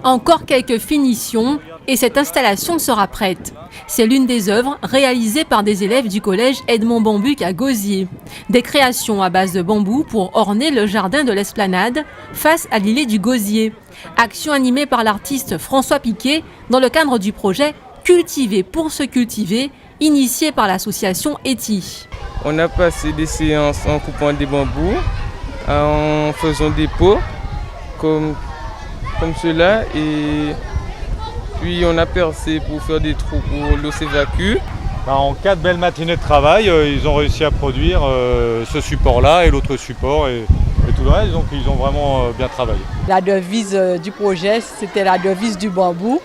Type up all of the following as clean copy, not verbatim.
Encore quelques finitions et cette installation sera prête. C'est l'une des œuvres réalisées par des élèves du collège Edmond Bambuc à Gosier. Des créations à base de bambou pour orner le jardin de l'Esplanade face à l'îlet du Gosier. Action animée par l'artiste François Piquet dans le cadre du projet Cultiver pour se cultiver, initié par l'association ETI. On a passé des séances en coupant des bambous, en faisant des pots comme cela, et puis on a percé pour faire des trous pour l'eau s'évacue. En 4 belles matinées de travail, ils ont réussi à produire ce support-là et l'autre support et tout le reste, donc ils ont vraiment bien travaillé. La devise du projet, c'était la devise du bambou,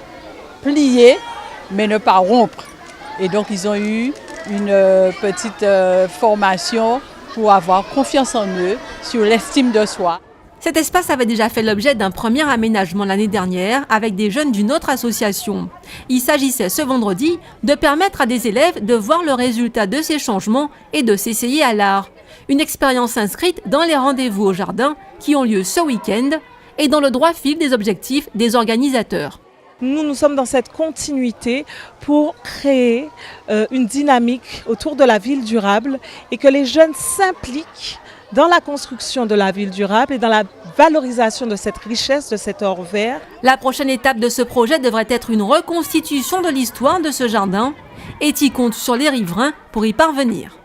plier mais ne pas rompre. Et donc ils ont eu une petite formation pour avoir confiance en eux, sur l'estime de soi. Cet espace avait déjà fait l'objet d'un premier aménagement l'année dernière avec des jeunes d'une autre association. Il s'agissait ce vendredi de permettre à des élèves de voir le résultat de ces changements et de s'essayer à l'art. Une expérience inscrite dans les rendez-vous au jardin qui ont lieu ce week-end et dans le droit fil des objectifs des organisateurs. Nous sommes dans cette continuité pour créer une dynamique autour de la ville durable et que les jeunes s'impliquent dans la construction de la ville durable et dans la valorisation de cette richesse, de cet or vert. La prochaine étape de ce projet devrait être une reconstitution de l'histoire de ce jardin. ETI compte sur les riverains pour y parvenir.